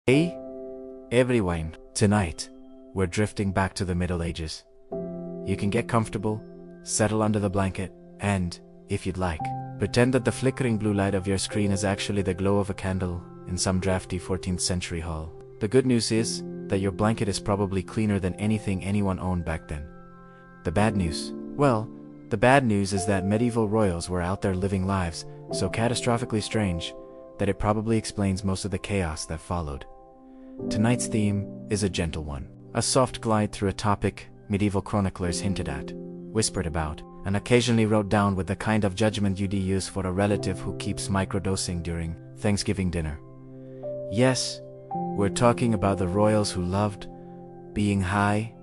Hey, everyone. Tonight, we're drifting back to the Middle Ages. You can get comfortable, settle under the blanket, and, if you'd like, pretend that the flickering blue light of your screen is actually the glow of a candle in some drafty 14th century hall. The good news is that your blanket is probably cleaner than anything anyone owned back then. The bad news? Well, the bad news is that medieval royals were out there living lives so catastrophically strange that it probably explains most of the chaos that followed. Tonight's theme is a gentle one. A soft glide through a topic medieval chroniclers hinted at, whispered about, and occasionally wrote down with the kind of judgment you'd use for a relative who keeps microdosing during Thanksgiving dinner. Yes, we're talking about the royals who loved being high,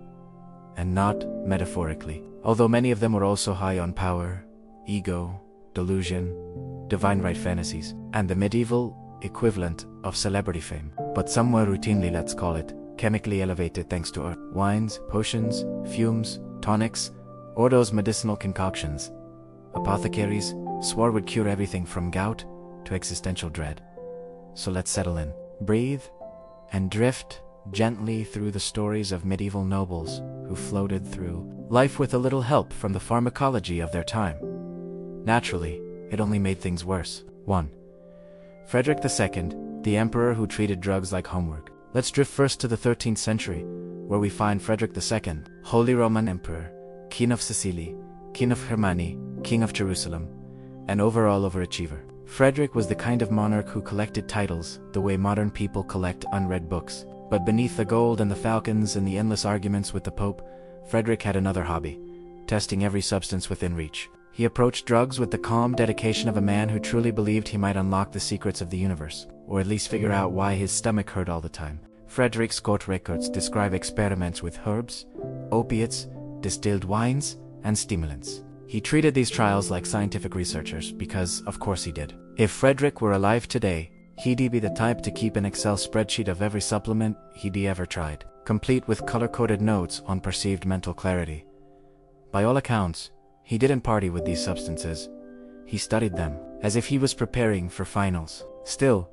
and not metaphorically, although many of them were also high on power, ego, delusion, divine right fantasies, and the medieval equivalent of celebrity fame, but some were routinely, let's call it, chemically elevated thanks to wines, potions, fumes, tonics, or those medicinal concoctions apothecaries swore would cure everything from gout to existential dread. So let's settle in, breathe, and drift gently through the stories of medieval nobles who floated through life with a little help from the pharmacology of their time. Naturally, it only made things worse. 1. Frederick II, the emperor who treated drugs like homework. Let's drift first to the 13th century, where we find Frederick II, Holy Roman Emperor, King of Sicily, King of Germany, King of Jerusalem, and overall overachiever. Frederick was the kind of monarch who collected titles the way modern people collect unread books. But beneath the gold and the falcons and the endless arguments with the Pope, Frederick had another hobby: testing every substance within reach. He approached drugs with the calm dedication of a man who truly believed he might unlock the secrets of the universe, or at least figure out why his stomach hurt all the time. Frederick's court records describe experiments with herbs, opiates, distilled wines, and stimulants. He treated these trials like scientific researchers because, of course, he did. If Frederick were alive today, he'd be the type to keep an Excel spreadsheet of every supplement he'd ever tried, complete with color-coded notes on perceived mental clarity. By all accounts, he didn't party with these substances. He studied them, as if he was preparing for finals. Still,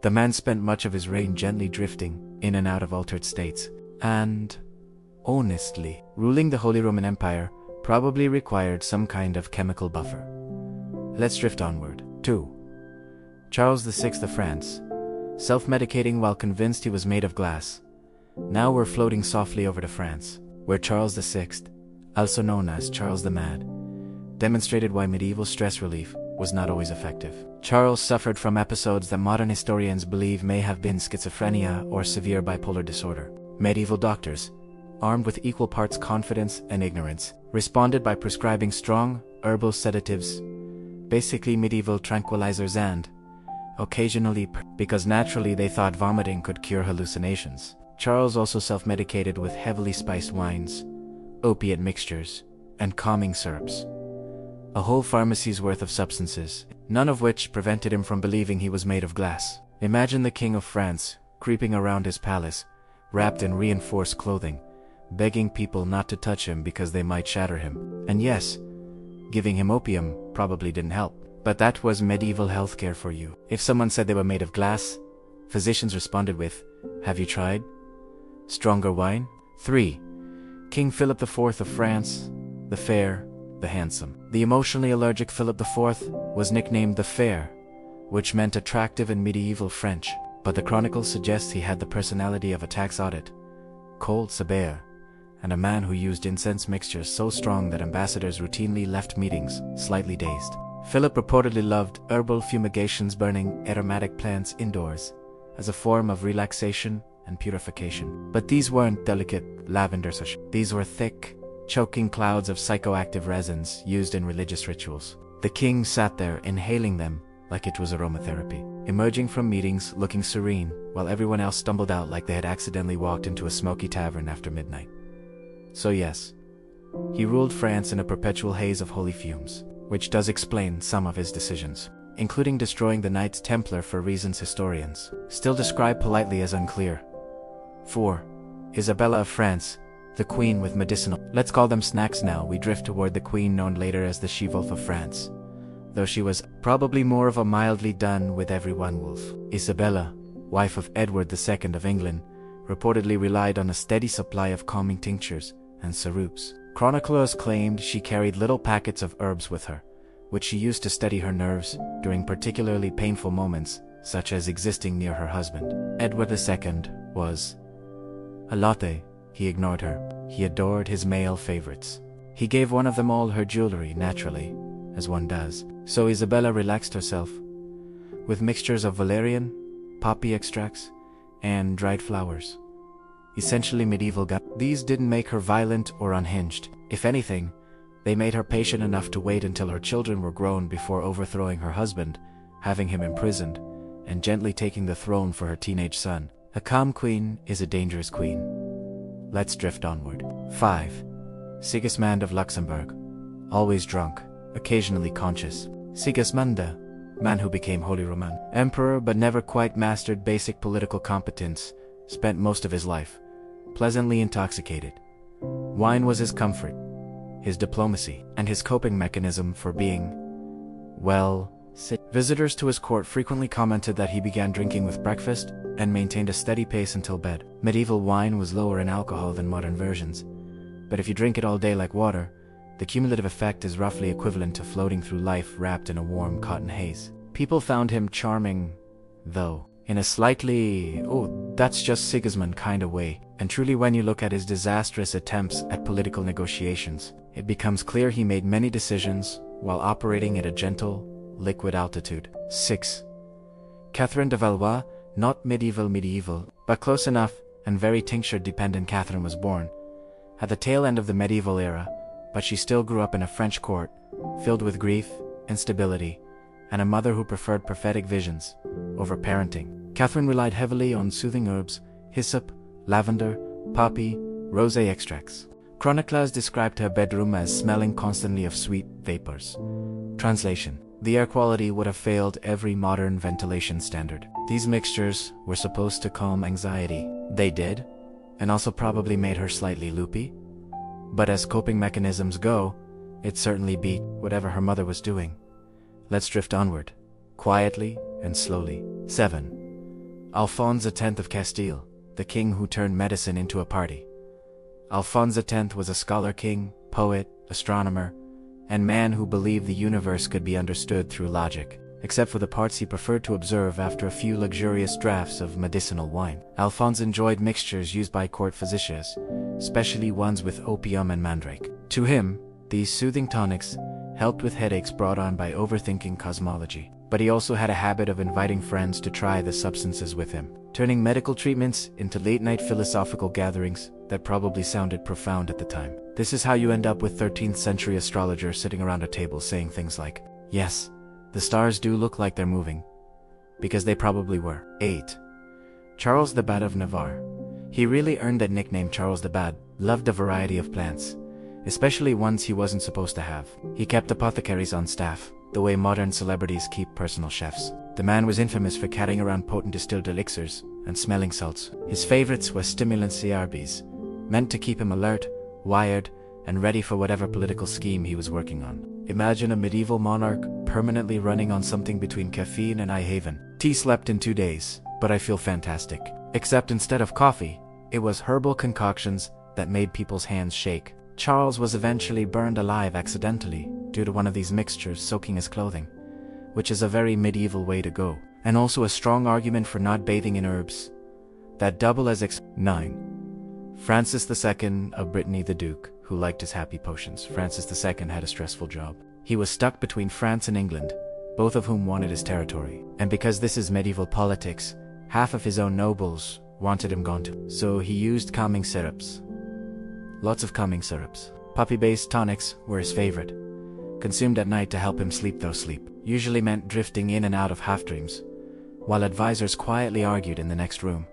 the man spent much of his reign gently drifting in and out of altered states. And, honestly, ruling the Holy Roman Empire probably required some kind of chemical buffer. Let's drift onward. 2. Charles VI of France, self-medicating while convinced he was made of glass. Now we're floating softly over to France, where Charles VI, also known as Charles the Mad, demonstrated why medieval stress relief was not always effective. Charles suffered from episodes that modern historians believe may have been schizophrenia or severe bipolar disorder. Medieval doctors, armed with equal parts confidence and ignorance, responded by prescribing strong, herbal sedatives, basically medieval tranquilizers, and occasionally because naturally they thought vomiting could cure hallucinations. Charles also self-medicated with heavily spiced wines, opiate mixtures, and calming syrups. A whole pharmacy's worth of substances, none of which prevented him from believing he was made of glass. Imagine the King of France creeping around his palace, wrapped in reinforced clothing, begging people not to touch him because they might shatter him. And yes, giving him opium probably didn't help. But that was medieval healthcare for you. If someone said they were made of glass, physicians responded with, "Have you tried stronger wine?" 3. King Philip IV of France, the Fair, the Handsome. The emotionally allergic Philip IV was nicknamed the Fair, which meant attractive in medieval French, but the chronicles suggest he had the personality of a tax audit, cold sabere, and a man who used incense mixtures so strong that ambassadors routinely left meetings slightly dazed. Philip reportedly loved herbal fumigations, burning aromatic plants indoors as a form of relaxation and purification. But these weren't delicate lavender sachets. These were thick, choking clouds of psychoactive resins used in religious rituals. The king sat there inhaling them like it was aromatherapy, emerging from meetings looking serene while everyone else stumbled out like they had accidentally walked into a smoky tavern after midnight. So yes, he ruled France in a perpetual haze of holy fumes, which does explain some of his decisions, including destroying the Knights Templar for reasons historians still describe politely as unclear. 4. Isabella of France, the Queen with medicinal. Let's call them snacks now. We drift toward the Queen known later as the She-Wolf of France, though she was probably more of a mildly done with everyone wolf. Isabella wife of Edward II of England, reportedly relied on a steady supply of calming tinctures and syrups. Chroniclers claimed she carried little packets of herbs with her, which she used to steady her nerves during particularly painful moments, such as existing near her husband. Edward II was a lotte. He ignored her. He adored his male favorites. He gave one of them all her jewelry, naturally, as one does. So Isabella relaxed herself with mixtures of valerian, poppy extracts, and dried flowers. Essentially medieval These didn't make her violent or unhinged. If anything, they made her patient enough to wait until her children were grown before overthrowing her husband, having him imprisoned, and gently taking the throne for her teenage son. A calm queen is a dangerous queen. Let's drift onward. 5. Sigismund of Luxembourg. Always drunk, occasionally conscious. Sigismund, man who became Holy Roman Emperor but never quite mastered basic political competence, spent most of his life pleasantly intoxicated. Wine was his comfort, his diplomacy, and his coping mechanism for being, well, sick. Visitors to his court frequently commented that he began drinking with breakfast and maintained a steady pace until bed. Medieval wine was lower in alcohol than modern versions, but if you drink it all day like water, the cumulative effect is roughly equivalent to floating through life wrapped in a warm cotton haze. People found him charming, though, in a slightly, oh, that's just Sigismund kind of way. And truly, when you look at his disastrous attempts at political negotiations, it becomes clear he made many decisions while operating at a gentle, liquid altitude. 6. Catherine de Valois, not medieval, but close enough and very tincture-dependent. Catherine was born at the tail end of the medieval era, but she still grew up in a French court, filled with grief, instability, and a mother who preferred prophetic visions over parenting. Catherine relied heavily on soothing herbs, hyssop, lavender, poppy, rosé extracts. Chroniclers described her bedroom as smelling constantly of sweet vapors. Translation: the air quality would have failed every modern ventilation standard. These mixtures were supposed to calm anxiety. They did, and also probably made her slightly loopy. But as coping mechanisms go, it certainly beat whatever her mother was doing. Let's drift onward, quietly and slowly. 7. Alphonse X of Castile, the king who turned medicine into a party. Alphonse X was a scholar king, poet, astronomer, and man who believed the universe could be understood through logic, except for the parts he preferred to observe after a few luxurious draughts of medicinal wine. Alphonse enjoyed mixtures used by court physicians, especially ones with opium and mandrake. To him, these soothing tonics helped with headaches brought on by overthinking cosmology. But he also had a habit of inviting friends to try the substances with him, turning medical treatments into late-night philosophical gatherings that probably sounded profound at the time. This is how you end up with 13th century astrologers sitting around a table saying things like, "Yes, the stars do look like they're moving," because they probably were. 8. Charles the Bad of Navarre. He really earned that nickname. Charles the Bad loved a variety of plants, especially ones he wasn't supposed to have. He kept apothecaries on staff, the way modern celebrities keep personal chefs. The man was infamous for carrying around potent distilled elixirs and smelling salts. His favorites were stimulants CRBs, meant to keep him alert, wired, and ready for whatever political scheme he was working on. Imagine a medieval monarch permanently running on something between caffeine and eye haven. Tea slept in 2 days, but I feel fantastic. Except instead of coffee, it was herbal concoctions that made people's hands shake. Charles was eventually burned alive accidentally due to one of these mixtures soaking his clothing, which is a very medieval way to go, and also a strong argument for not bathing in herbs that double as 9. Francis II of Brittany, the Duke, who liked his happy potions. Francis II had a stressful job. He was stuck between France and England, both of whom wanted his territory. And because this is medieval politics, half of his own nobles wanted him gone too. So he used calming syrups. Lots of calming syrups. Poppy-based tonics were his favorite, consumed at night to help him sleep, though sleep usually meant drifting in and out of half-dreams, while advisors quietly argued in the next room.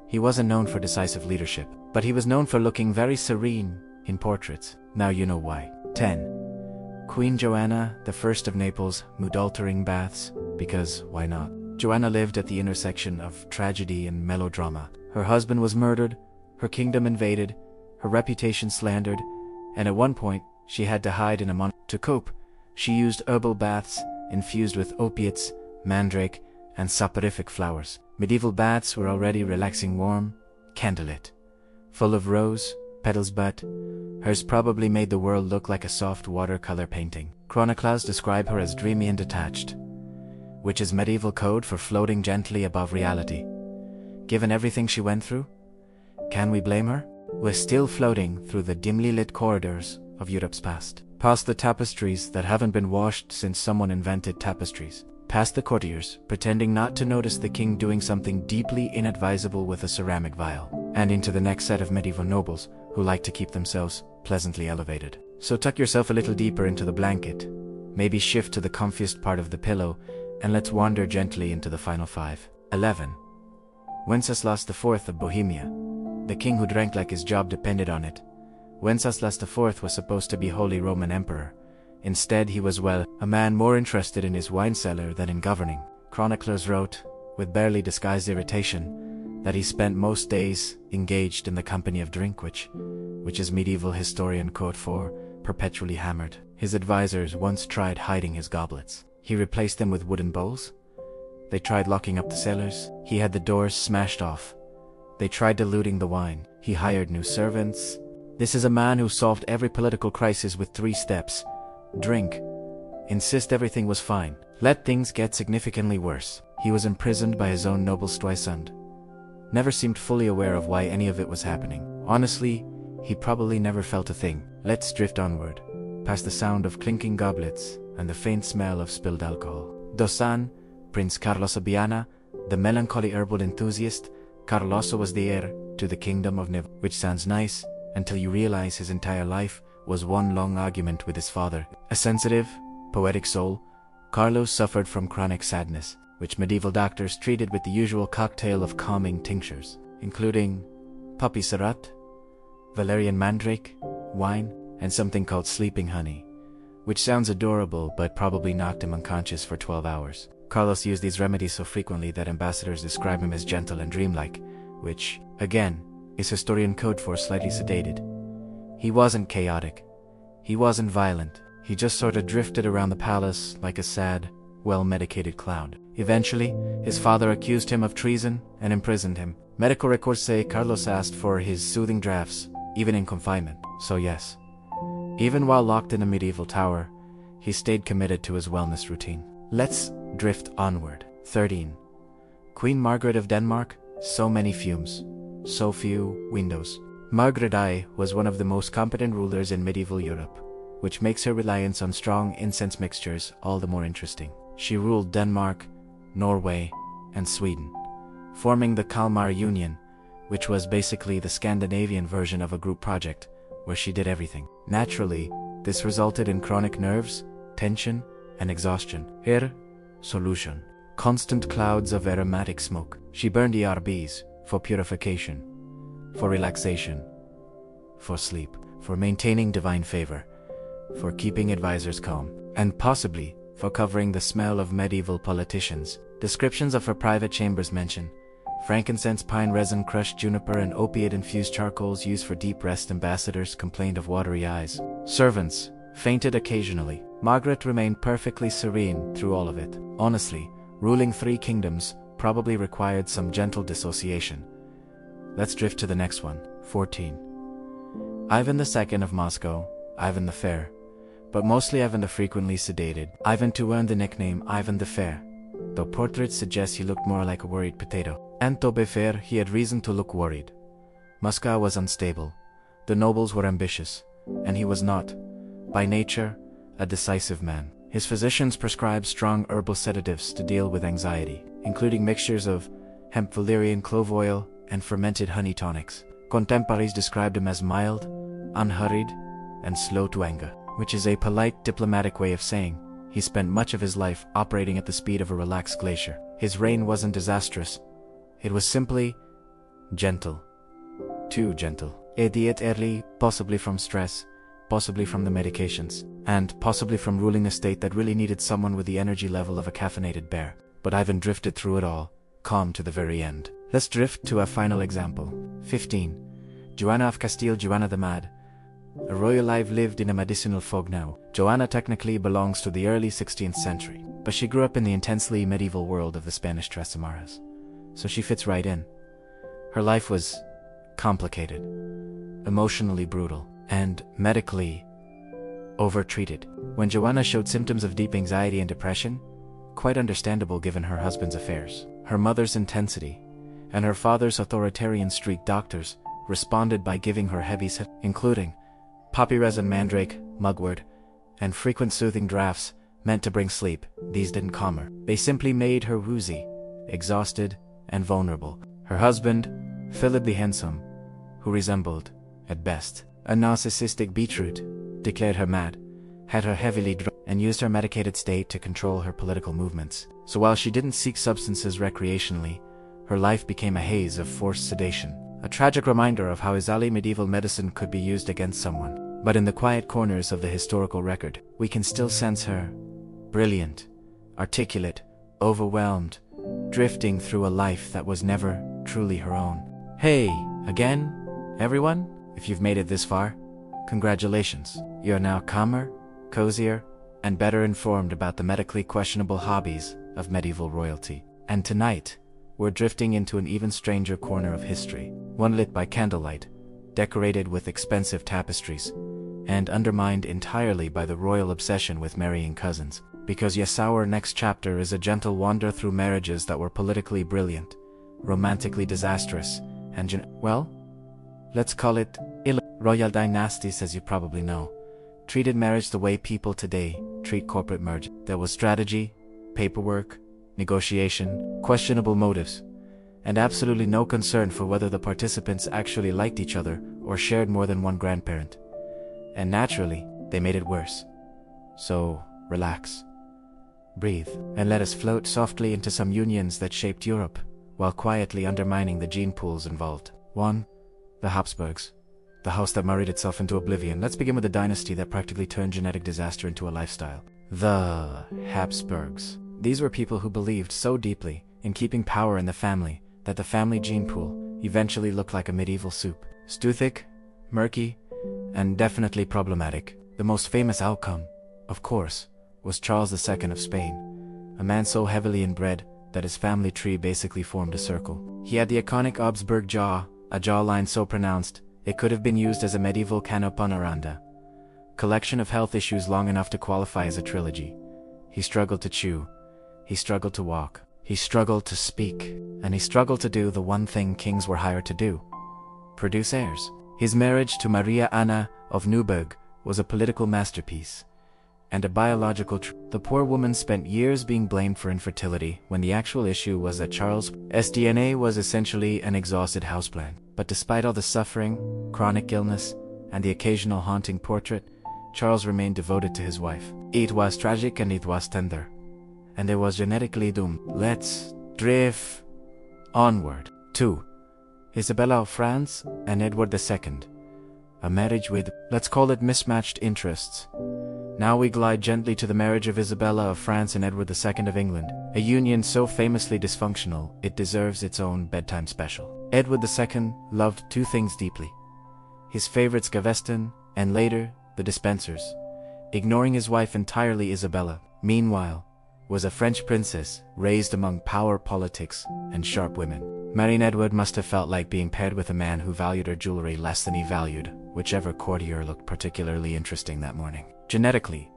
He wasn't known for decisive leadership, but he was known for looking very serene in portraits. Now you know why. 10. Queen Joanna I of Naples, mood-altering baths, because why not? Joanna lived at the intersection of tragedy and melodrama. Her husband was murdered, her kingdom invaded, her reputation slandered, and at one point she had to hide in to cope, she used herbal baths infused with opiates, mandrake, and soporific flowers. Medieval baths were already relaxing, warm, candlelit, full of rose petals, but hers probably made the world look like a soft watercolor painting. Chroniclers describe her as dreamy and detached, which is medieval code for floating gently above reality. Given everything she went through, can we blame her? We're still floating through the dimly lit corridors of Europe's past, past the tapestries that haven't been washed since someone invented tapestries, past the courtiers pretending not to notice the king doing something deeply inadvisable with a ceramic vial, and into the next set of medieval nobles who like to keep themselves pleasantly elevated. So tuck yourself a little deeper into the blanket, maybe shift to the comfiest part of the pillow, and let's wander gently into the final 5. 11. Wenceslas IV of Bohemia, the king who drank like his job depended on it. Wenceslas IV was supposed to be Holy Roman Emperor. Instead, he was, well, a man more interested in his wine cellar than in governing. Chroniclers wrote, with barely disguised irritation, that he spent most days engaged in the company of drink, which is medieval historian code for perpetually hammered. His advisors once tried hiding his goblets. He replaced them with wooden bowls. They tried locking up the cellars. He had the doors smashed off. They tried diluting the wine. He hired new servants. This is a man who solved every political crisis with 3 steps. Drink. Insist everything was fine. Let things get significantly worse. He was imprisoned by his own noble Stuyvesant. Never seemed fully aware of why any of it was happening. Honestly, he probably never felt a thing. Let's drift onward, past the sound of clinking goblets and the faint smell of spilled alcohol. Dosan, Prince Carlos of Viana, the melancholy herbal enthusiast. Carloso was the heir to the kingdom of Navarre, which sounds nice until you realize his entire life was one long argument with his father. A sensitive, poetic soul, Carlos suffered from chronic sadness, which medieval doctors treated with the usual cocktail of calming tinctures, including poppy serat, valerian mandrake, wine, and something called sleeping honey, which sounds adorable but probably knocked him unconscious for 12 hours. Carlos used these remedies so frequently that ambassadors describe him as gentle and dreamlike, which, again, is historian code for slightly sedated. He wasn't chaotic. He wasn't violent. He just sort of drifted around the palace like a sad, well-medicated cloud. Eventually, his father accused him of treason and imprisoned him. Medical records say Carlos asked for his soothing draughts, even in confinement. So yes, even while locked in a medieval tower, he stayed committed to his wellness routine. Let's drift onward. 13. Queen Margaret of Denmark, so many fumes, so few windows. Margaret I was one of the most competent rulers in medieval Europe, which makes her reliance on strong incense mixtures all the more interesting. She ruled Denmark, Norway, and Sweden, forming the Kalmar Union, which was basically the Scandinavian version of a group project, where she did everything. Naturally, this resulted in chronic nerves, tension, and exhaustion. Here, solution. Constant clouds of aromatic smoke. She burned ERBs for purification, for relaxation, for sleep, for maintaining divine favor, for keeping advisors calm, and possibly for covering the smell of medieval politicians. Descriptions of her private chambers mention frankincense, pine resin, crushed juniper, and opiate-infused charcoals used for deep rest. Ambassadors complained of watery eyes. Servants fainted occasionally. Margaret remained perfectly serene through all of it. Honestly, ruling 3 kingdoms probably required some gentle dissociation. Let's drift to the next one. 14. Ivan II of Moscow, Ivan the Fair, but mostly Ivan the frequently sedated. Ivan II earned the nickname Ivan the Fair, though portraits suggest he looked more like a worried potato. And to be fair, he had reason to look worried. Moscow was unstable, the nobles were ambitious, and he was not, by nature, a decisive man. His physicians prescribed strong herbal sedatives to deal with anxiety, including mixtures of hemp, valerian, clove oil, and fermented honey tonics. Contemporaries described him as mild, unhurried, and slow to anger, which is a polite diplomatic way of saying he spent much of his life operating at the speed of a relaxed glacier. His reign wasn't disastrous. It was simply gentle. Too gentle. A diet early, possibly from stress, possibly from the medications, and possibly from ruling a state that really needed someone with the energy level of a caffeinated bear. But Ivan drifted through it all, calm to the very end. Let's drift to a final example. 15. Joanna of Castile, Joanna the Mad. A royal life lived in a medicinal fog now. Joanna technically belongs to the early 16th century. but she grew up in the intensely medieval world of the Spanish Trasamaras, so she fits right in. Her life was complicated, emotionally brutal, and medically overtreated. When Joanna showed symptoms of deep anxiety and depression, quite understandable given her husband's affairs, her mother's intensity, and her father's authoritarian streak, doctors responded by giving her heavy including poppy resin, mandrake, mugwort, and frequent soothing draughts meant to bring sleep. These didn't calm her. They simply made her woozy, exhausted, and vulnerable. Her husband, Philip the Handsome, who resembled, at best, a narcissistic beetroot, declared her mad, had her heavily drugged, and used her medicated state to control her political movements. So while she didn't seek substances recreationally, her life became a haze of forced sedation, a tragic reminder of how early medieval medicine could be used against someone. But in the quiet corners of the historical record, we can still sense her, brilliant, articulate, overwhelmed, drifting through a life that was never truly her own. Hey, again, everyone, if you've made it this far, congratulations. You're now calmer, cozier, and better informed about the medically questionable hobbies of medieval royalty. And tonight, we're drifting into an even stranger corner of history, one lit by candlelight, decorated with expensive tapestries, and undermined entirely by the royal obsession with marrying cousins. Because yes, our next chapter is a gentle wander through marriages that were politically brilliant, romantically disastrous, and well, let's call it royal dynasties. As you probably know, treated marriage the way people today treat corporate merge. There was strategy, paperwork, negotiation, questionable motives, and absolutely no concern for whether the participants actually liked each other or shared more than one grandparent. And naturally, they made it worse. So, relax, breathe, and let us float softly into some unions that shaped Europe, while quietly undermining the gene pools involved. 1. The Habsburgs, the house that married itself into oblivion. Let's begin with the dynasty that practically turned genetic disaster into a lifestyle. The Habsburgs. These were people who believed so deeply in keeping power in the family that the family gene pool eventually looked like a medieval soup. Stew thick, murky, and definitely problematic. The most famous outcome, of course, was Charles II of Spain, a man so heavily inbred that his family tree basically formed a circle. He had the iconic Habsburg jaw, a jawline so pronounced it could have been used as a medieval cano panoranda, collection of health issues long enough to qualify as a trilogy. He struggled to chew, he struggled to walk, he struggled to speak, and he struggled to do the one thing kings were hired to do: produce heirs. His marriage to Maria Anna of Neuburg was a political masterpiece and a biological The poor woman spent years being blamed for infertility when the actual issue was that Charles' DNA was essentially an exhausted houseplant. But despite all the suffering, chronic illness, and the occasional haunting portrait, Charles remained devoted to his wife. It was tragic and it was tender, and it was genetically doomed. Let's drift onward. 2. Isabella of France and Edward II. A marriage with, let's call it, mismatched interests. Now we glide gently to the marriage of Isabella of France and Edward II of England, a union so famously dysfunctional it deserves its own bedtime special. Edward II loved two things deeply: his favorites Gaveston and later the Despensers, ignoring his wife entirely. Isabella, meanwhile, was a French princess raised among power politics and sharp women. Marrying Edward must have felt like being paired with a man who valued her jewelry less than he valued whichever courtier looked particularly interesting that morning. Genetically,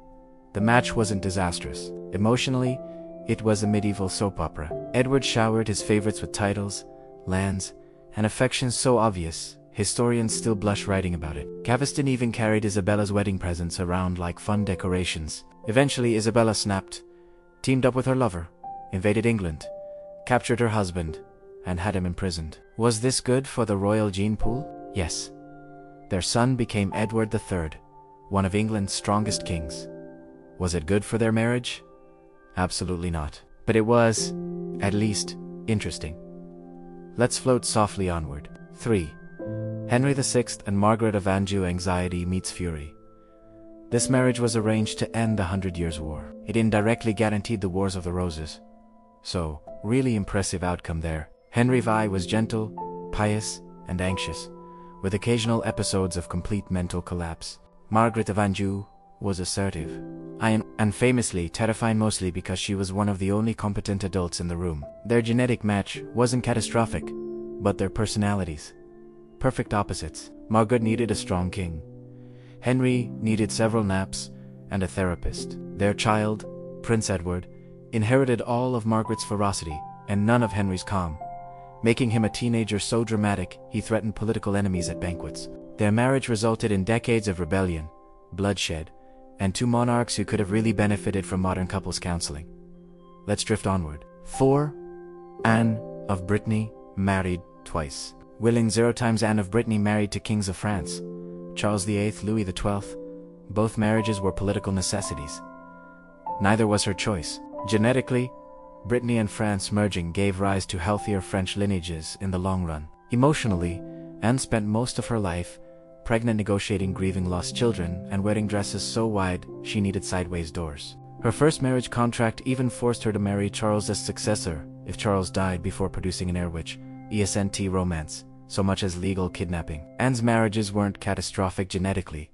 the match wasn't disastrous. Emotionally, it was a medieval soap opera. Edward showered his favorites with titles, lands, and affections so obvious, historians still blush writing about it. Gaveston even carried Isabella's wedding presents around like fun decorations. Eventually, Isabella snapped, teamed up with her lover, invaded England, captured her husband, and had him imprisoned. Was this good for the royal gene pool? Yes. Their son became Edward III, one of England's strongest kings. Was it good for their marriage? Absolutely not. But it was, at least, interesting. Let's float softly onward. 3. Henry VI and Margaret of Anjou. Anxiety meets fury. This marriage was arranged to end the 100 Years' War. It indirectly guaranteed the Wars of the Roses. So, really impressive outcome there. Henry VI was gentle, pious, and anxious, with occasional episodes of complete mental collapse. Margaret of Anjou was assertive, and famously terrifying, mostly because she was one of the only competent adults in the room. Their genetic match wasn't catastrophic, but their personalities. Perfect opposites. Margaret needed a strong king. Henry needed several naps and a therapist. Their child, Prince Edward, inherited all of Margaret's ferocity and none of Henry's calm, making him a teenager so dramatic he threatened political enemies at banquets. Their marriage resulted in decades of rebellion, bloodshed, and two monarchs who could have really benefited from modern couples counseling. Let's drift onward. 4. Anne of Brittany married twice. Willing 0 times Anne of Brittany married to kings of France, Charles VIII, Louis XII. Both marriages were political necessities. Neither was her choice. Genetically, Brittany and France merging gave rise to healthier French lineages in the long run. Emotionally, Anne spent most of her life pregnant, negotiating grieving lost children, and wearing dresses so wide she needed sideways doors. Her first marriage contract even forced her to marry Charles's successor if Charles died before producing an heir, which eccentric romance, so much as legal kidnapping. Anne's marriages weren't catastrophic genetically,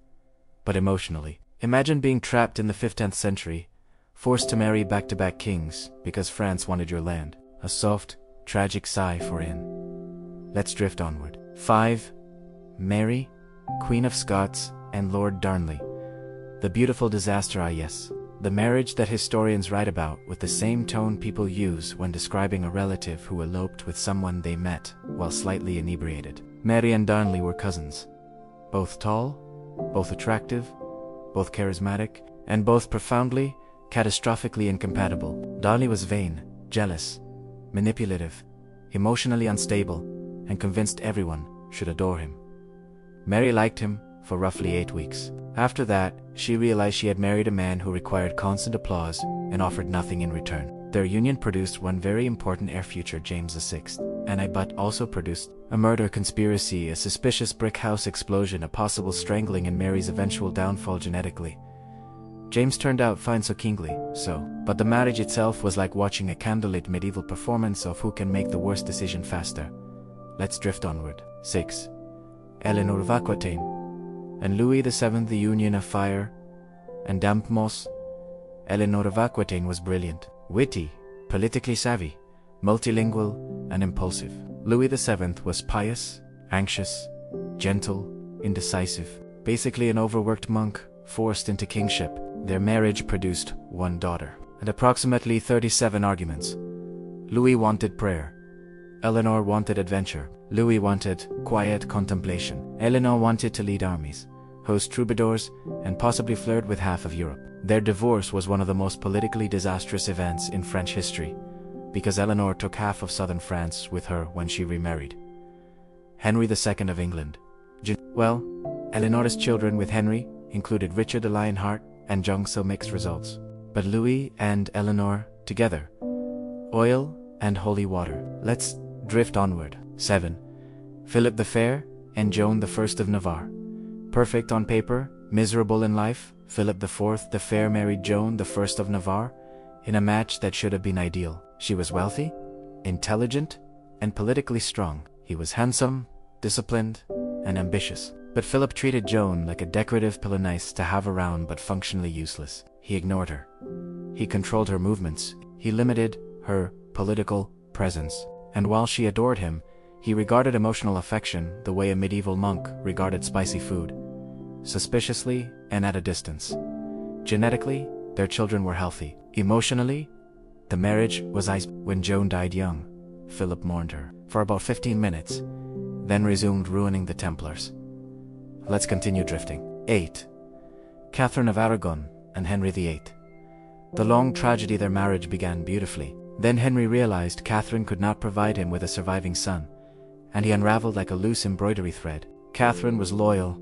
but emotionally. Imagine being trapped in the 15th century, forced to marry back-to-back kings because France wanted your land. A soft, tragic sigh for Anne. Let's drift onward. 5. Mary, Queen of Scots, and Lord Darnley. The beautiful Disastrous, yes. The marriage that historians write about with the same tone people use when describing a relative who eloped with someone they met while slightly inebriated. Mary and Darnley were cousins. Both tall, both attractive, both charismatic, and both profoundly, catastrophically incompatible. Darnley was vain, jealous, manipulative, emotionally unstable, and convinced everyone should adore him. Mary liked him for roughly 8 weeks. After that, she realized she had married a man who required constant applause and offered nothing in return. Their union produced one very important heir, future James VI, but also produced a murder conspiracy, a suspicious brick house explosion, a possible strangling, and Mary's eventual downfall genetically. James turned out fine, so kingly, but the marriage itself was like watching a candlelit medieval performance of who can make the worst decision faster. Let's drift onward. 6. Eleanor of Aquitaine and Louis VII, the union of fire and damp moss. Eleanor of Aquitaine was brilliant, witty, politically savvy, multilingual, and impulsive. Louis VII was pious, anxious, gentle, indecisive, basically an overworked monk forced into kingship. Their marriage produced one daughter and approximately 37 arguments. Louis wanted prayer. Eleanor wanted adventure. Louis wanted quiet contemplation. Eleanor wanted to lead armies, host troubadours, and possibly flirt with half of Europe. Their divorce was one of the most politically disastrous events in French history, because Eleanor took half of southern France with her when she remarried. Henry II of England. Eleanor's children with Henry included Richard the Lionheart and Jung, so mixed results. But Louis and Eleanor together. Oil and holy water. Let's drift onward. 7. Philip the Fair and Joan I of Navarre. Perfect on paper, miserable in life, Philip IV the Fair married Joan I of Navarre in a match that should have been ideal. She was wealthy, intelligent, and politically strong. He was handsome, disciplined, and ambitious. But Philip treated Joan like a decorative pillow, nice to have around but functionally useless. He ignored her. He controlled her movements. He limited her political presence. And while she adored him, he regarded emotional affection the way a medieval monk regarded spicy food, suspiciously and at a distance. Genetically, their children were healthy. Emotionally, the marriage was ice. When Joan died young, Philip mourned her for about 15 minutes, then resumed ruining the Templars. Let's continue drifting. 8. Catherine of Aragon and Henry VIII. The long tragedy, their marriage began beautifully. Then Henry realized Catherine could not provide him with a surviving son, and he unraveled like a loose embroidery thread. Catherine was loyal,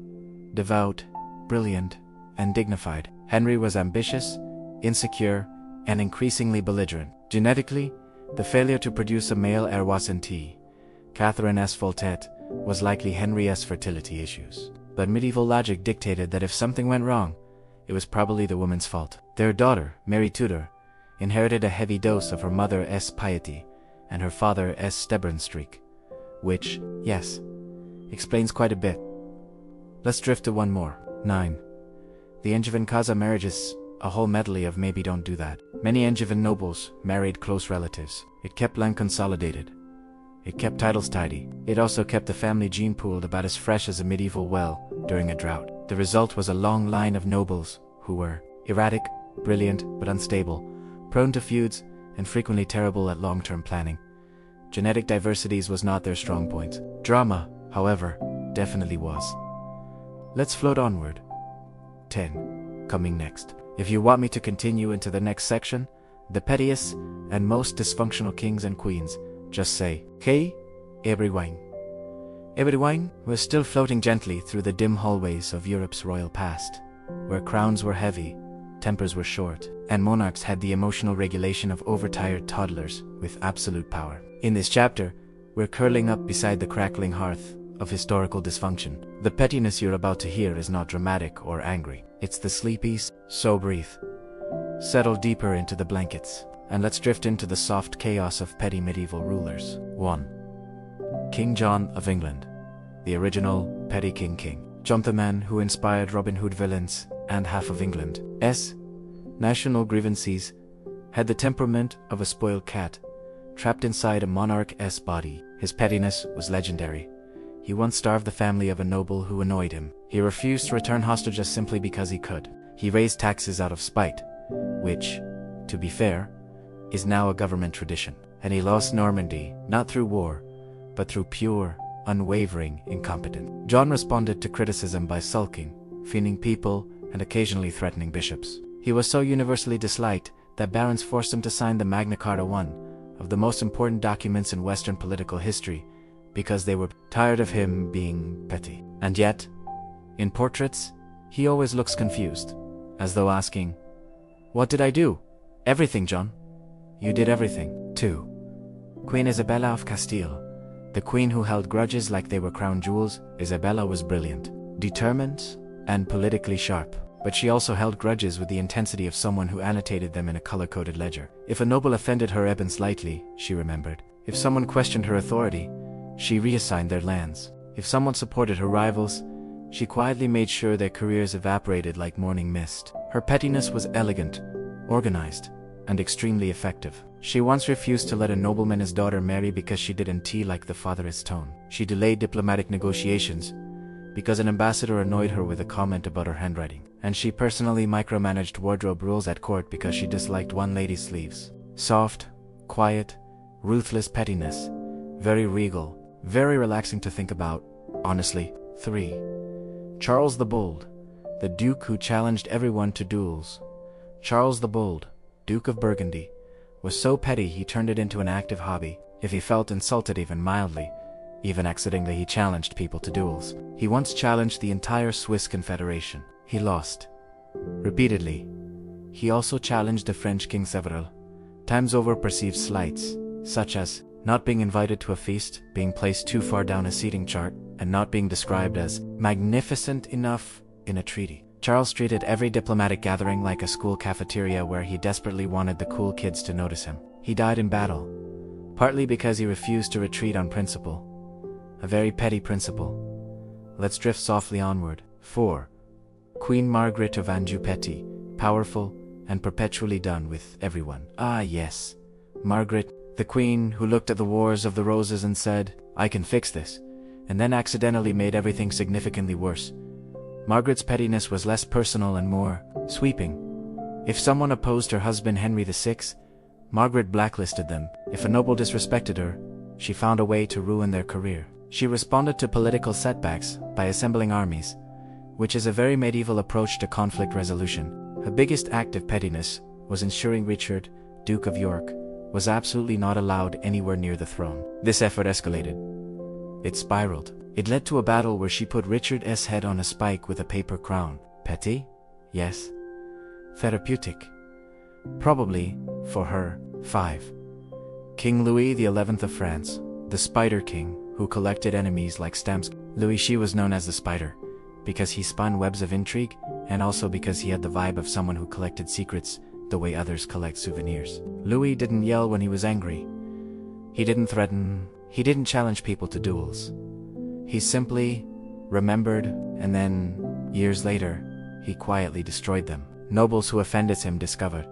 devout, brilliant, and dignified. Henry was ambitious, insecure, and increasingly belligerent. Genetically, the failure to produce a male heir wasn't Catherine's fault, was likely Henry's fertility issues. But medieval logic dictated that if something went wrong, it was probably the woman's fault. Their daughter, Mary Tudor, inherited a heavy dose of her mother's piety and her father's stubborn streak, which, yes, explains quite a bit. Let's drift to one more. 9. The Angevin Casa marriages, a whole medley of maybe don't do that. Many Angevin nobles married close relatives. It kept land consolidated. It kept titles tidy. It also kept the family gene pooled about as fresh as a medieval well during a drought. The result was a long line of nobles who were erratic, brilliant, but unstable, prone to feuds, and frequently terrible at long-term planning. Genetic diversities was not their strong point. Drama, however, definitely was. Let's float onward. 10. Coming next. If you want me to continue into the next section, the pettiest and most dysfunctional kings and queens, just say, "Hey, everyone." Everyone was still floating gently through the dim hallways of Europe's royal past, where crowns were heavy, tempers were short, and monarchs had the emotional regulation of overtired toddlers with absolute power. In this chapter, we're curling up beside the crackling hearth of historical dysfunction. The pettiness you're about to hear is not dramatic or angry. It's the sleepy, so breathe. Settle deeper into the blankets, and let's drift into the soft chaos of petty medieval rulers. 1. King John of England, the original petty king. John, the man who inspired Robin Hood villains and half of England's national grievances, had the temperament of a spoiled cat, trapped inside a monarch's body. His pettiness was legendary. He once starved the family of a noble who annoyed him. He refused to return hostages simply because he could. He raised taxes out of spite, which, to be fair, is now a government tradition. And he lost Normandy, not through war, but through pure, unwavering incompetence. John responded to criticism by sulking, fiending people, and occasionally threatening bishops. He was so universally disliked that barons forced him to sign the Magna Carta, one of the most important documents in Western political history, because they were tired of him being petty. And yet, in portraits, he always looks confused, as though asking, "What did I do?" "Everything, John. You did everything." 2. Queen Isabella of Castile, the queen who held grudges like they were crown jewels. Isabella was brilliant, determined, and politically sharp, but she also held grudges with the intensity of someone who annotated them in a color-coded ledger. If a noble offended her even slightly, she remembered. If someone questioned her authority, she reassigned their lands. If someone supported her rivals, she quietly made sure their careers evaporated like morning mist. Her pettiness was elegant, organized, and extremely effective. She once refused to let a nobleman's daughter marry because she didn't tea like the father's tone. She delayed diplomatic negotiations because an ambassador annoyed her with a comment about her handwriting. And she personally micromanaged wardrobe rules at court because she disliked one lady's sleeves. Soft, quiet, ruthless pettiness. Very regal, very relaxing to think about, honestly. 3. Charles the Bold, the Duke who challenged everyone to duels. Charles the Bold, Duke of Burgundy, was so petty he turned it into an active hobby. If he felt insulted even mildly, even accidentally, he challenged people to duels. He once challenged the entire Swiss Confederation. He lost. Repeatedly. He also challenged the French king several times over perceived slights, such as not being invited to a feast, being placed too far down a seating chart, and not being described as magnificent enough in a treaty. Charles treated every diplomatic gathering like a school cafeteria where he desperately wanted the cool kids to notice him. He died in battle, partly because he refused to retreat on principle. A very petty principle. Let's drift softly onward. 4. Queen Margaret of Anjou, petty, powerful, and perpetually done with everyone. Ah yes, Margaret, the queen who looked at the Wars of the Roses and said, "I can fix this," and then accidentally made everything significantly worse. Margaret's pettiness was less personal and more sweeping. If someone opposed her husband Henry VI, Margaret blacklisted them. If a noble disrespected her, she found a way to ruin their career. She responded to political setbacks by assembling armies, which is a very medieval approach to conflict resolution. Her biggest act of pettiness was ensuring Richard, Duke of York, was absolutely not allowed anywhere near the throne. This effort escalated. It spiraled. It led to a battle where she put Richard's head on a spike with a paper crown. Petty? Yes. Therapeutic? Probably, for her. 5. King Louis XI of France, the Spider King, who collected enemies like stamps. Louis was known as the Spider, because he spun webs of intrigue, and also because he had the vibe of someone who collected secrets the way others collect souvenirs. Louis didn't yell when he was angry. He didn't threaten. He didn't challenge people to duels. He simply remembered, and then, years later, he quietly destroyed them. Nobles who offended him discovered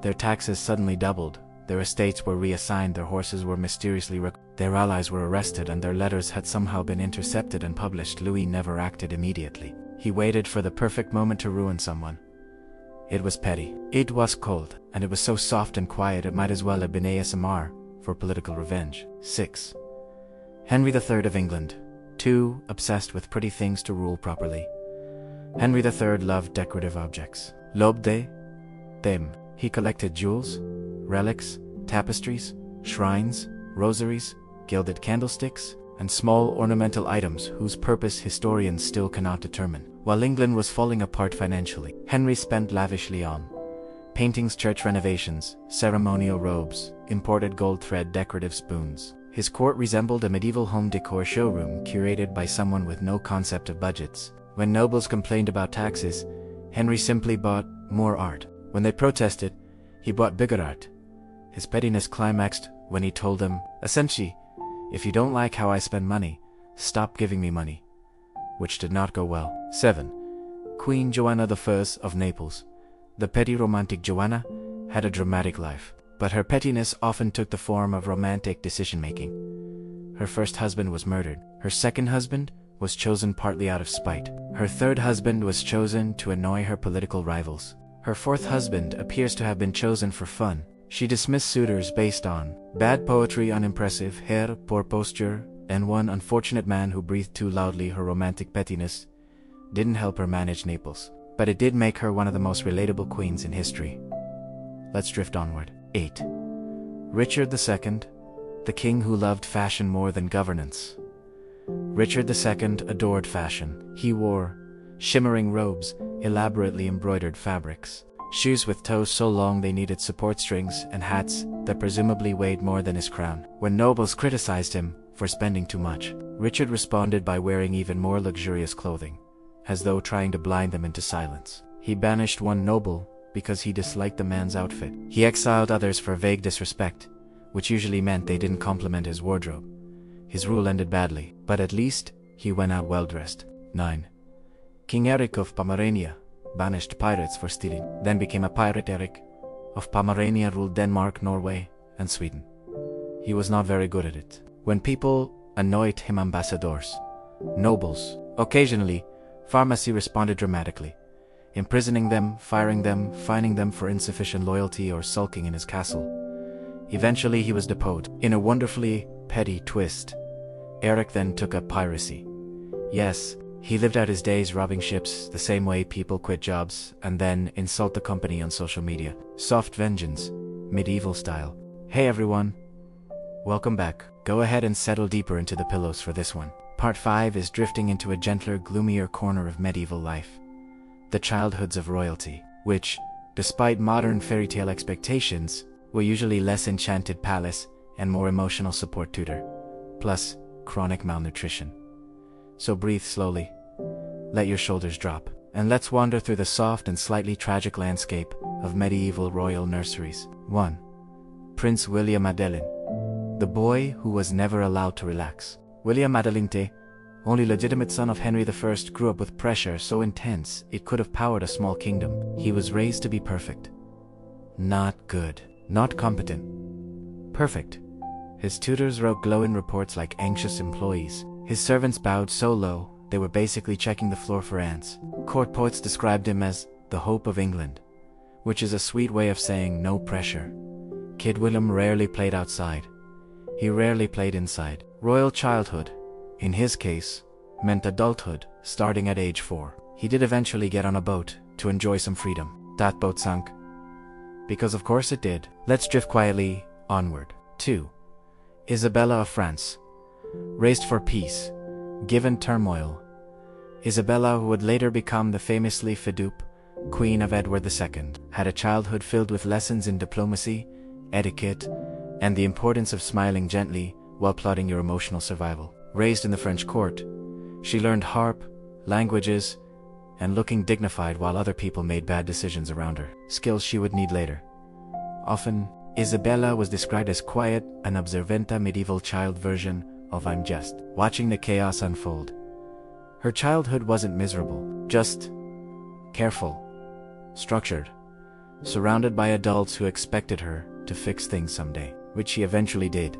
their taxes suddenly doubled, their estates were reassigned, their horses were mysteriously their allies were arrested, and their letters had somehow been intercepted and published. Louis never acted immediately. He waited for the perfect moment to ruin someone. It was petty. It was cold, and it was so soft and quiet it might as well have been ASMR for political revenge. 6. Henry III of England. 2. Obsessed with pretty things to rule properly. Henry III loved decorative objects. L'objet them. He collected jewels, relics, tapestries, shrines, rosaries, gilded candlesticks, and small ornamental items whose purpose historians still cannot determine. While England was falling apart financially, Henry spent lavishly on paintings, church renovations, ceremonial robes, imported gold thread, decorative spoons. His court resembled a medieval home decor showroom curated by someone with no concept of budgets. When nobles complained about taxes, Henry simply bought more art. When they protested, he bought bigger art. His pettiness climaxed when he told them, essentially, if you don't like how I spend money, stop giving me money. Which did not go well. 7. Queen Joanna I of Naples. The petty romantic Joanna had a dramatic life, but her pettiness often took the form of romantic decision-making. Her first husband was murdered. Her second husband was chosen partly out of spite. Her third husband was chosen to annoy her political rivals. Her fourth husband appears to have been chosen for fun. She dismissed suitors based on bad poetry, unimpressive hair, poor posture, and one unfortunate man who breathed too loudly. Her romantic pettiness didn't help her manage Naples, but it did make her one of the most relatable queens in history. Let's drift onward. 8. Richard II, the king who loved fashion more than governance. Richard II adored fashion. He wore shimmering robes, elaborately embroidered fabrics, shoes with toes so long they needed support strings, and hats that presumably weighed more than his crown. When nobles criticized him for spending too much, Richard responded by wearing even more luxurious clothing, as though trying to blind them into silence. He banished one noble because he disliked the man's outfit. He exiled others for vague disrespect, which usually meant they didn't compliment his wardrobe. His rule ended badly, but at least he went out well-dressed. 9. King Eric of Pomerania banished pirates for stealing, then became a pirate. Eric of Pomerania ruled Denmark, Norway, and Sweden. He was not very good at it. When people annoyed him, ambassadors, nobles, occasionally, pharmacy responded dramatically, imprisoning them, firing them, fining them for insufficient loyalty or sulking in his castle. Eventually he was deposed. In a wonderfully petty twist, Eric then took up piracy. Yes, he lived out his days robbing ships the same way people quit jobs and then insult the company on social media. Soft vengeance, medieval style. Hey everyone, welcome back. Go ahead and settle deeper into the pillows for this one. Part 5 is drifting into a gentler, gloomier corner of medieval life. The childhoods of royalty, which, despite modern fairy tale expectations, were usually less enchanted palace and more emotional support tutor, plus chronic malnutrition. So breathe slowly, let your shoulders drop, and let's wander through the soft and slightly tragic landscape of medieval royal nurseries. 1. Prince William Adelin, the boy who was never allowed to relax. William Adelinte, only legitimate son of Henry I, grew up with pressure so intense it could have powered a small kingdom. He was raised to be perfect. Not good. Not competent. Perfect. His tutors wrote glowing reports like anxious employees. His servants bowed so low, they were basically checking the floor for ants. Court poets described him as the hope of England, which is a sweet way of saying no pressure. Kid William rarely played outside. He rarely played inside. Royal childhood, in his case, meant adulthood, starting at age 4. He did eventually get on a boat to enjoy some freedom. That boat sunk. Because of course it did. Let's drift quietly onward. 2. Isabella of France. Raised for peace, given turmoil. Isabella, who would later become the famously Fidupe Queen of Edward II, had a childhood filled with lessons in diplomacy, etiquette, and the importance of smiling gently while plotting your emotional survival. Raised in the French court, she learned harp, languages, and looking dignified while other people made bad decisions around her, skills she would need later. Often, Isabella was described as quiet and observant, a medieval child version of I'm just watching the chaos unfold. Her childhood wasn't miserable, just careful, structured, surrounded by adults who expected her to fix things someday, which she eventually did,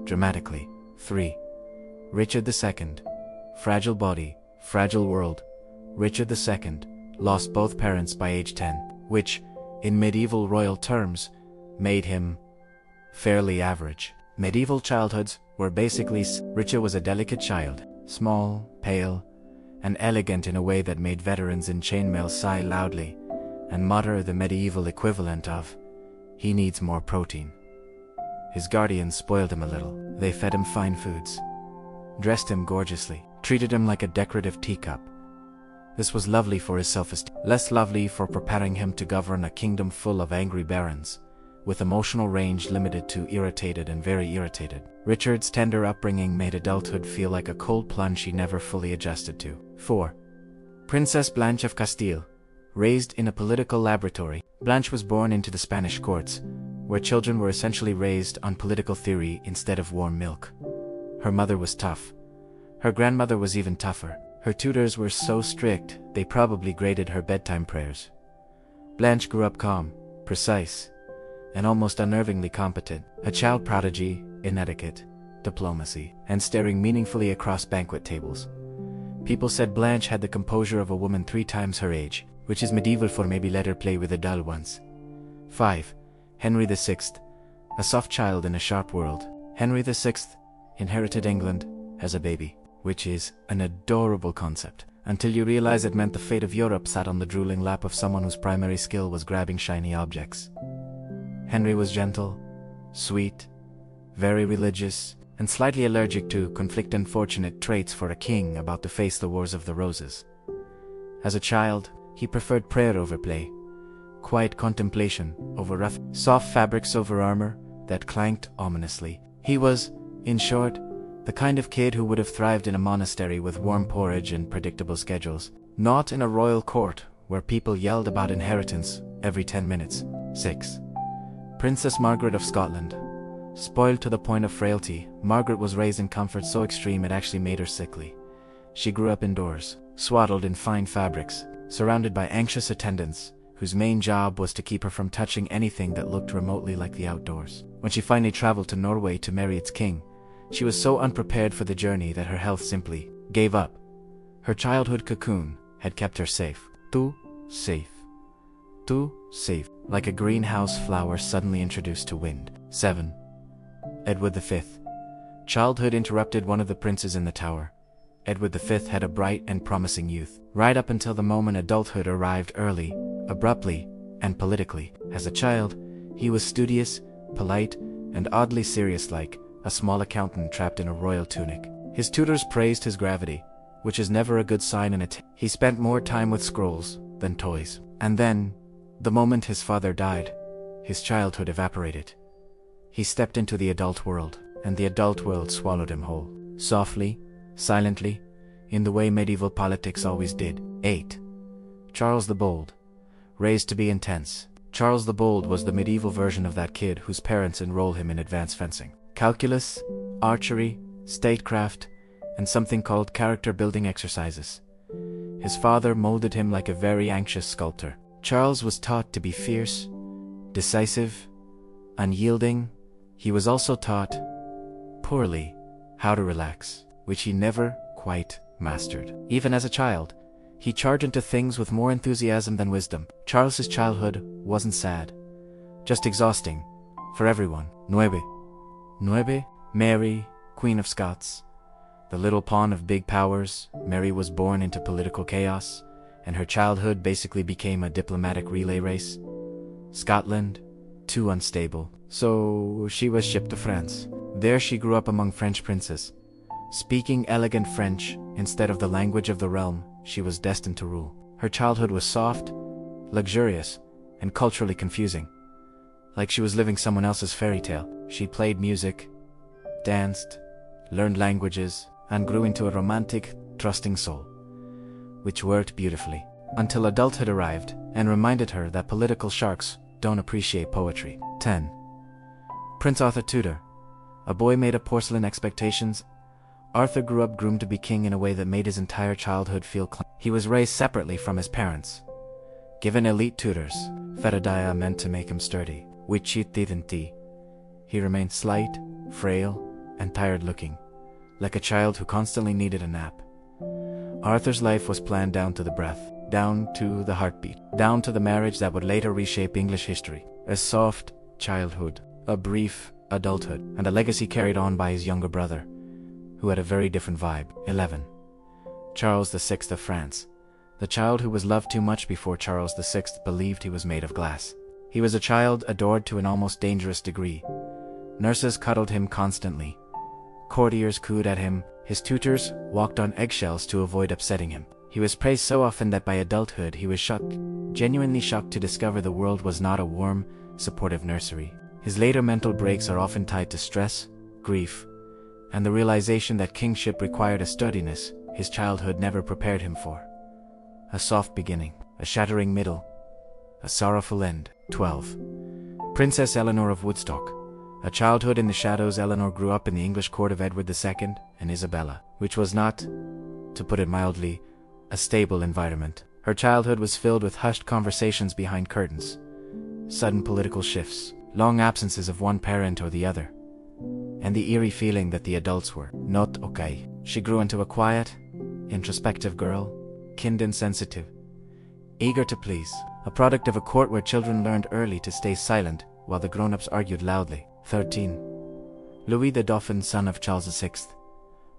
dramatically. 3. Richard II. Fragile body, fragile world. Richard II lost both parents by age 10, which, in medieval royal terms, made him fairly average. Medieval childhoods were basically Richard was a delicate child, small, pale, and elegant in a way that made veterans in chainmail sigh loudly and mutter the medieval equivalent of, "He needs more protein." His guardians spoiled him a little. They fed him fine foods, dressed him gorgeously, treated him like a decorative teacup. This was lovely for his self-esteem, less lovely for preparing him to govern a kingdom full of angry barons, with emotional range limited to irritated and very irritated. Richard's tender upbringing made adulthood feel like a cold plunge he never fully adjusted to. 4. Princess Blanche of Castile. Raised in a political laboratory, Blanche was born into the Spanish courts, where children were essentially raised on political theory instead of warm milk. Her mother was tough. Her grandmother was even tougher. Her tutors were so strict, they probably graded her bedtime prayers. Blanche grew up calm, precise, and almost unnervingly competent, a child prodigy in etiquette, diplomacy, and staring meaningfully across banquet tables. People said Blanche had the composure of a woman 3 times her age, which is medieval for maybe let her play with the dull ones. 5. Henry VI. A soft child in a sharp world. Henry VI inherited England as a baby, which is an adorable concept, until you realize it meant the fate of Europe sat on the drooling lap of someone whose primary skill was grabbing shiny objects. Henry was gentle, sweet, very religious, and slightly allergic to conflict-unfortunate traits for a king about to face the Wars of the Roses. As a child, he preferred prayer over play, quiet contemplation over rough, soft fabrics over armor that clanked ominously. He was, in short, the kind of kid who would have thrived in a monastery with warm porridge and predictable schedules, not in a royal court where people yelled about inheritance every 10 minutes. 6. Princess Margaret of Scotland. Spoiled to the point of frailty, Margaret was raised in comfort so extreme it actually made her sickly. She grew up indoors, swaddled in fine fabrics, surrounded by anxious attendants, whose main job was to keep her from touching anything that looked remotely like the outdoors. When she finally traveled to Norway to marry its king, she was so unprepared for the journey that her health simply gave up. Her childhood cocoon had kept her safe. Too safe. Too safe. Like a greenhouse flower suddenly introduced to wind. 7. Edward V. Childhood interrupted one of the princes in the tower. Edward V had a bright and promising youth, right up until the moment adulthood arrived early, abruptly, and politically. As a child, he was studious, polite, and oddly serious-like, a small accountant trapped in a royal tunic. His tutors praised his gravity, which is never a good sign in he spent more time with scrolls than toys. And then, the moment his father died, his childhood evaporated. He stepped into the adult world, and the adult world swallowed him whole. Softly, silently, in the way medieval politics always did. 8. Charles the Bold. Raised to be intense, Charles the Bold was the medieval version of that kid whose parents enrolled him in advanced fencing, calculus, archery, statecraft, and something called character-building exercises. His father molded him like a very anxious sculptor. Charles was taught to be fierce, decisive, unyielding. He was also taught, poorly, how to relax, which he never quite mastered. Even as a child, he charged into things with more enthusiasm than wisdom. Charles's childhood wasn't sad, just exhausting, for everyone. 9. Mary, Queen of Scots. The little pawn of big powers, Mary was born into political chaos, and her childhood basically became a diplomatic relay race. Scotland, too unstable, so she was shipped to France. There she grew up among French princes. Speaking elegant French instead of the language of the realm she was destined to rule. Her childhood was soft, luxurious, and culturally confusing. Like she was living someone else's fairy tale. She played music, danced, learned languages, and grew into a romantic, trusting soul, which worked beautifully, until adulthood arrived and reminded her that political sharks don't appreciate poetry. 10. Prince Arthur Tudor. A boy made of porcelain expectations, Arthur grew up groomed to be king in a way that made his entire childhood feel he was raised separately from his parents, Given elite tutors, Feridaya meant to make him sturdy. He remained slight, frail, and tired-looking, like a child who constantly needed a nap. Arthur's life was planned down to the breath, down to the heartbeat, down to the marriage that would later reshape English history. A soft childhood, a brief adulthood, and a legacy carried on by his younger brother, who had a very different vibe. 11. Charles VI of France. The child who was loved too much before Charles VI believed he was made of glass. He was a child adored to an almost dangerous degree. Nurses cuddled him constantly. Courtiers cooed at him. His tutors walked on eggshells to avoid upsetting him. He was praised so often that by adulthood he was genuinely shocked to discover the world was not a warm, supportive nursery. His later mental breaks are often tied to stress, grief, and the realization that kingship required a sturdiness his childhood never prepared him for. A soft beginning, a shattering middle, a sorrowful end. 12. Princess Eleanor of Woodstock. A childhood in the shadows. Eleanor grew up in the English court of Edward II and Isabella, which was not, to put it mildly, a stable environment. Her childhood was filled with hushed conversations behind curtains, sudden political shifts, long absences of one parent or the other, and the eerie feeling that the adults were not okay. She grew into a quiet, introspective girl, kind and sensitive, eager to please, a product of a court where children learned early to stay silent while the grown-ups argued loudly. 13. Louis the Dauphin, son of Charles VI.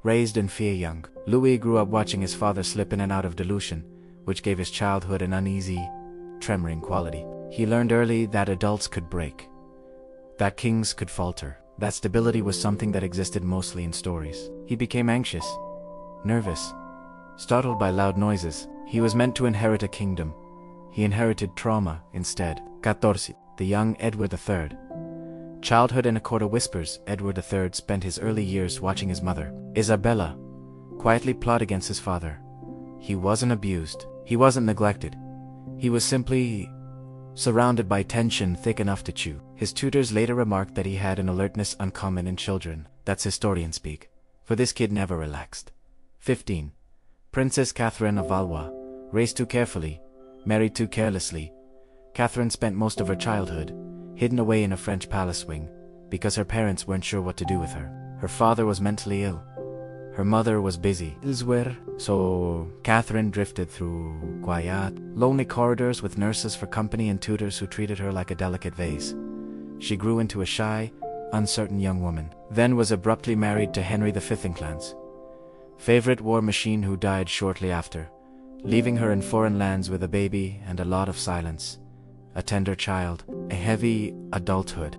Raised in fear young, Louis grew up watching his father slip in and out of delusion, which gave his childhood an uneasy, tremoring quality. He learned early that adults could break, that kings could falter, that stability was something that existed mostly in stories. He became anxious, nervous, startled by loud noises. He was meant to inherit a kingdom. He inherited trauma instead. 14. The young Edward III. Childhood in a court of whispers. Edward III spent his early years watching his mother, Isabella, quietly plot against his father. He wasn't abused. He wasn't neglected. He was simply surrounded by tension thick enough to chew. His tutors later remarked that he had an alertness uncommon in children. That's historian speak, for this kid never relaxed. 15. Princess Catherine of Valois. Raised too carefully, married too carelessly, Catherine spent most of her childhood hidden away in a French palace wing because her parents weren't sure what to do with her. Her father was mentally ill. Her mother was busy elsewhere, so Catherine drifted through quiet, lonely corridors with nurses for company and tutors who treated her like a delicate vase. She grew into a shy, uncertain young woman, then was abruptly married to Henry V Inclans, favorite war machine who died shortly after, leaving her in foreign lands with a baby and a lot of silence, a tender child, a heavy adulthood.